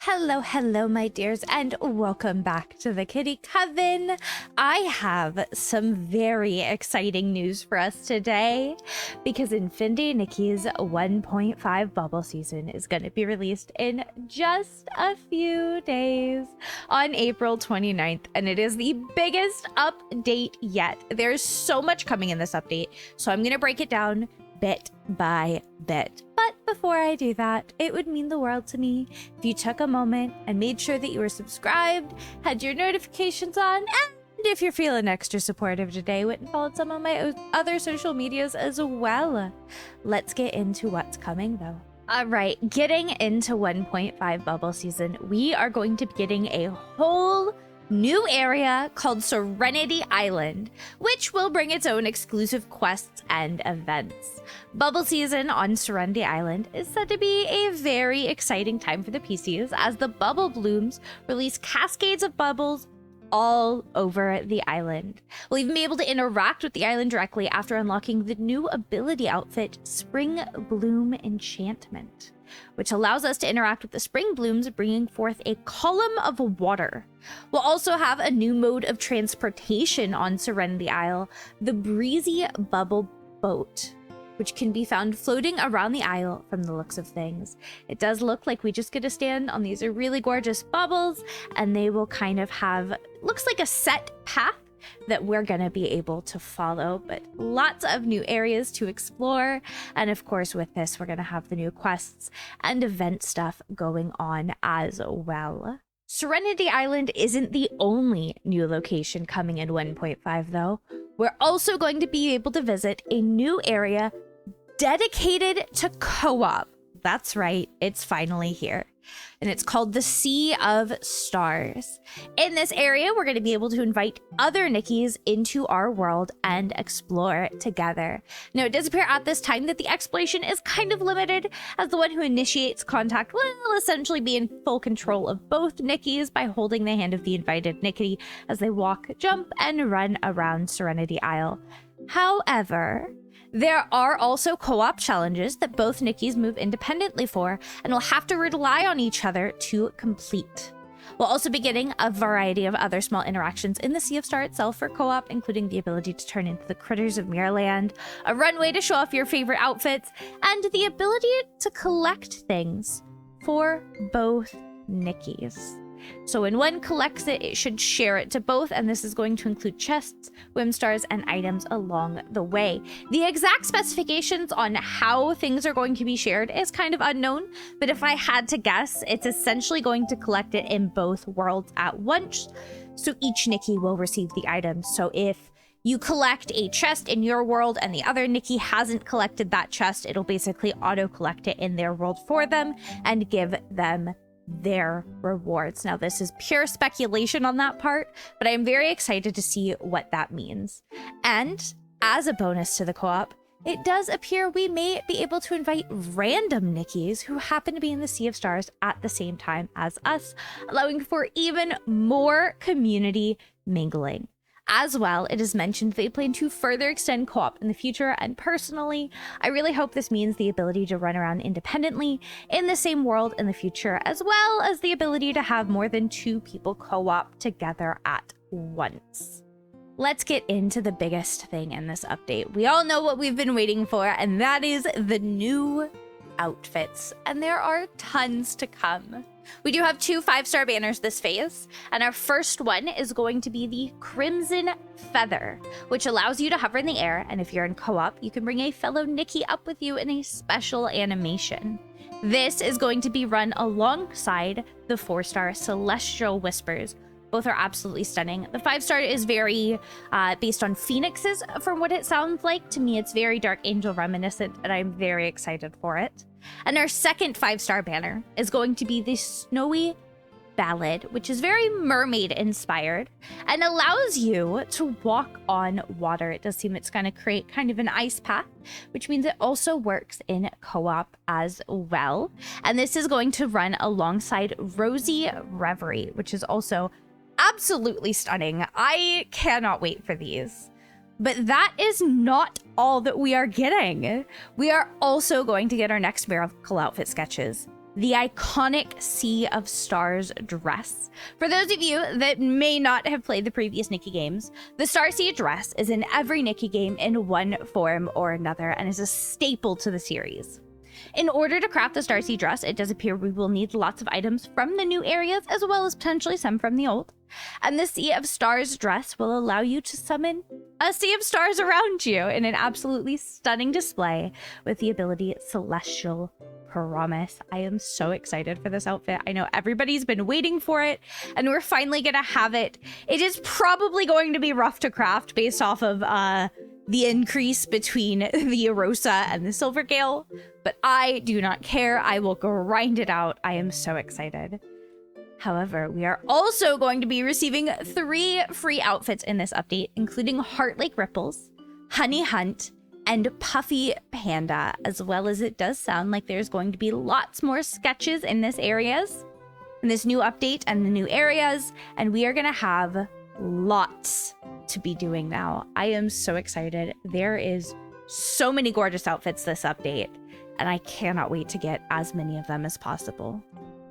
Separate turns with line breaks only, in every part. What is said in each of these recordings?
Hello, my dears, and welcome back to the Kitty Coven. I have some very exciting news for us today because Infinity Nikki's 1.5 bubble season is going to be released in just a few days on April 29th, and it is the biggest update yet. There's so much coming in this update, so I'm going to break it down bit by bit. But before I do that, it would mean the world to me if you took a moment and made sure that you were subscribed, had your notifications on, and if you're feeling extra supportive today, went and followed some of my other social medias as well. Let's get into what's coming though. All right, getting into 1.5 bubble season, we are going to be getting a whole new area called Serenity Island, which will bring its own exclusive quests and events. Bubble season on Serenity Island is said to be a very exciting time for the PCs as the bubble blooms release cascades of bubbles all over the island. We'll even be able to interact with the island directly after unlocking the new ability outfit, Spring Bloom Enchantment, which allows us to interact with the spring blooms, bringing forth a column of water. We'll also have a new mode of transportation on Serenity Isle, the Breezy Bubble Boat, which can be found floating around the isle from the looks of things. It does look like we just get to stand on these really gorgeous bubbles, and they will kind of have, looks like a set path that we're gonna be able to follow, but lots of new areas to explore. And of course, with this, we're gonna have the new quests and event stuff going on as well. Serenity Island isn't the only new location coming in 1.5 though. We're also going to be able to visit a new area dedicated to co-op. That's right, it's finally here. And it's called the Sea of Stars. In this area, we're going to be able to invite other Nickies into our world and explore together. Now, it does appear at this time that the exploration is kind of limited, as the one who initiates contact will essentially be in full control of both Nickies by holding the hand of the invited Nikki as they walk, jump, and run around Serenity Isle. However, there are also co-op challenges that both Nickies move independently for and will have to rely on each other to complete. We'll also be getting a variety of other small interactions in the Sea of Star itself for co-op, including the ability to turn into the critters of Mirrorland, a runway to show off your favorite outfits, and the ability to collect things for both Nickies. So when one collects it, it should share it to both, and this is going to include chests, whim stars, and items along the way. The exact specifications on how things are going to be shared is kind of unknown, but if I had to guess, it's essentially going to collect it in both worlds at once, so each Nikki will receive the items. So if you collect a chest in your world and the other Nikki hasn't collected that chest, it'll basically auto-collect it in their world for them and give them their rewards. Now, this is pure speculation on that part, but I'm very excited to see what that means. And as a bonus to the co-op, it does appear we may be able to invite random Nickies who happen to be in the Sea of Stars at the same time as us, allowing for even more community mingling. As well, it is mentioned they plan to further extend co-op in the future, and personally, I really hope this means the ability to run around independently in the same world in the future, as well as the ability to have more than 2 people co-op together at once. Let's get into the biggest thing in this update. We all know what we've been waiting for, and that is the new outfits, and there are tons to come. We do have 2 5-star banners this phase, and our first one is going to be the Crimson Feather, which allows you to hover in the air, and if you're in co-op, you can bring a fellow Nikki up with you in a special animation. This is going to be run alongside the 4-star Celestial Whispers. Both are absolutely stunning. The 5-star is very based on phoenixes from what it sounds like. To me, it's very Dark Angel reminiscent, and I'm very excited for it. And our second 5-star banner is going to be the Snowy Ballad, which is very mermaid inspired and allows you to walk on water. It does seem it's going to create kind of an ice path, which means it also works in co-op as well. And this is going to run alongside Rosy Reverie, which is also absolutely stunning. I cannot wait for these. But that is not all that we are getting. We are also going to get our next miracle outfit sketches the iconic Sea of Stars dress. For those of you that may not have played the previous Nikki games, the Starseed dress is in every Nikki game in one form or another and is a staple to the series. In order to craft the Starseed dress, it does appear we will need lots of items from the new areas as well as potentially some from the old. And the Sea of Stars dress will allow you to summon a sea of stars around you in an absolutely stunning display with the ability Celestial Promise. I am so excited for this outfit. I know everybody's been waiting for it and we're finally gonna have it. It is probably going to be rough to craft based off of the increase between the Erosa and the Silvergale, but I do not care. I will grind it out. I am so excited. However, we are also going to be receiving 3 free outfits in this update, including Heart Lake Ripples, Honey Hunt, and Puffy Panda, as well as it does sound like there's going to be lots more sketches in this new update and the new areas, and we are going to have lots to be doing now. I am so excited. There is so many gorgeous outfits this update, and I cannot wait to get as many of them as possible.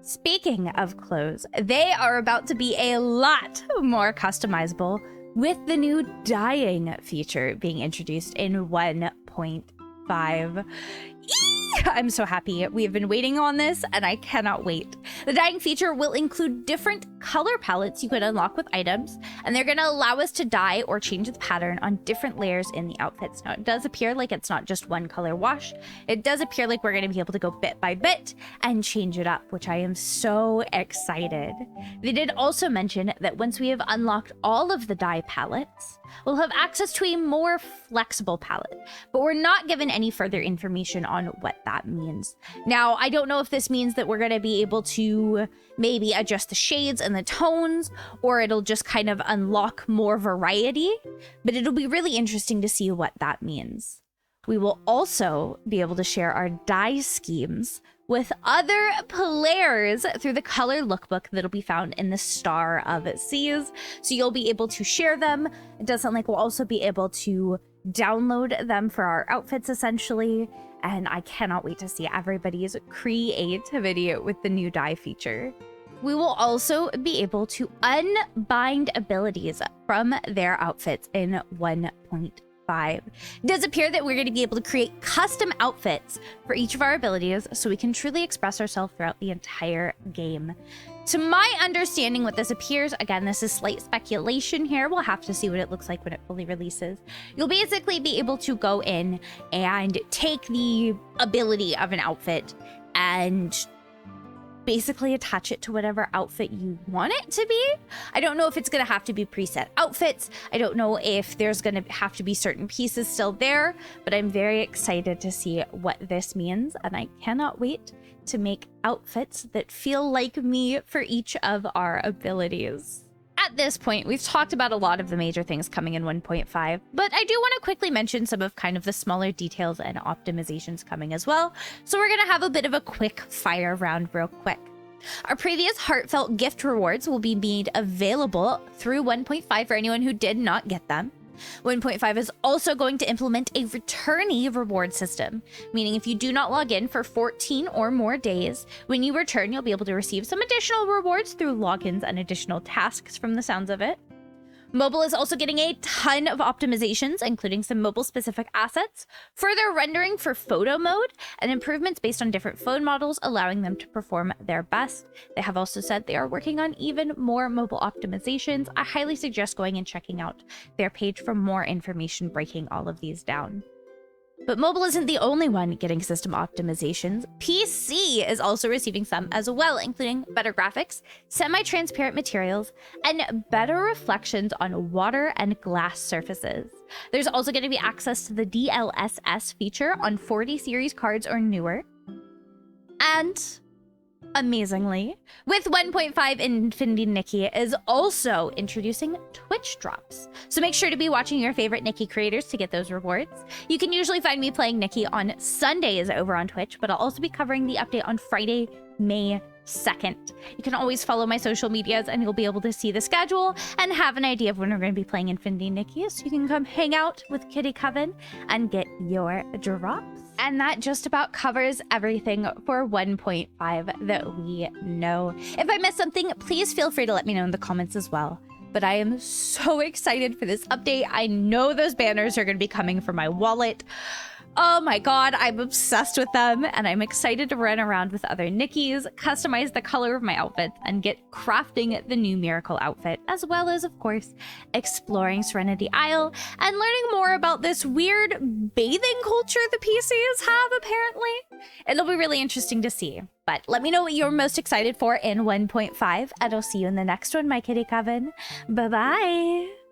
Speaking of clothes, they are about to be a lot more customizable with the new dyeing feature being introduced in 1.5. I'm so happy. We have been waiting on this and I cannot wait. The dyeing feature will include different color palettes you can unlock with items, and they're going to allow us to dye or change the pattern on different layers in the outfits. Now, it does appear like it's not just one color wash. It does appear like we're going to be able to go bit by bit and change it up, which I am so excited. They did also mention that once we have unlocked all of the dye palettes, we'll have access to a more flexible palette, but we're not given any further information on what that means. Now, I don't know if this means that we're going to be able to maybe adjust the shades and the tones, or it'll just kind of unlock more variety, but it'll be really interesting to see what that means. We will also be able to share our dye schemes with other players through the color lookbook that'll be found in the Star of Seas. So you'll be able to share them. It does sound like we'll also be able to download them for our outfits, essentially. And I cannot wait to see everybody's creativity with the new dye feature. We will also be able to unbind abilities from their outfits in 1.5. It does appear that we're going to be able to create custom outfits for each of our abilities so we can truly express ourselves throughout the entire game. To my understanding, what this appears, again, this is slight speculation here. We'll have to see what it looks like when it fully releases. You'll basically be able to go in and take the ability of an outfit and basically attach it to whatever outfit you want it to be. I don't know if it's going to have to be preset outfits. I don't know if there's going to have to be certain pieces still there, but I'm very excited to see what this means, and I cannot wait to make outfits that feel like me for each of our abilities. At this point, we've talked about a lot of the major things coming in 1.5, but I do want to quickly mention some of kind of the smaller details and optimizations coming as well. So we're going to have a bit of a quick fire round real quick. Our previous heartfelt gift rewards will be made available through 1.5 for anyone who did not get them. 1.5 is also going to implement a returnee reward system, meaning if you do not log in for 14 or more days, when you return, you'll be able to receive some additional rewards through logins and additional tasks from the sounds of it. Mobile is also getting a ton of optimizations, including some mobile-specific assets, further rendering for photo mode, and improvements based on different phone models, allowing them to perform their best. They have also said they are working on even more mobile optimizations. I highly suggest going and checking out their page for more information breaking all of these down. But mobile isn't the only one getting system optimizations. PC is also receiving some as well, including better graphics, semi-transparent materials, and better reflections on water and glass surfaces. There's also going to be access to the DLSS feature on 40 series cards or newer. And amazingly, with 1.5, Infinity Nikki is also introducing Twitch drops. So make sure to be watching your favorite Nikki creators to get those rewards. You can usually find me playing Nikki on Sundays over on Twitch, but I'll also be covering the update on Friday, May 2nd. You can always follow my social medias and you'll be able to see the schedule and have an idea of when we're going to be playing Infinity Nikki, so you can come hang out with Kitty Coven and get your drops. And that just about covers everything for 1.5 that we know. If I missed something, please feel free to let me know in the comments as well. But I am so excited for this update. I know those banners are going to be coming for my wallet. Oh my god, I'm obsessed with them, and I'm excited to run around with other Nikkis, customize the color of my outfit, and get crafting the new Miracle outfit, as well as, of course, exploring Serenity Isle and learning more about this weird bathing culture the PCs have, apparently. It'll be really interesting to see. But let me know what you're most excited for in 1.5, and I'll see you in the next one, my kitty coven. Bye-bye!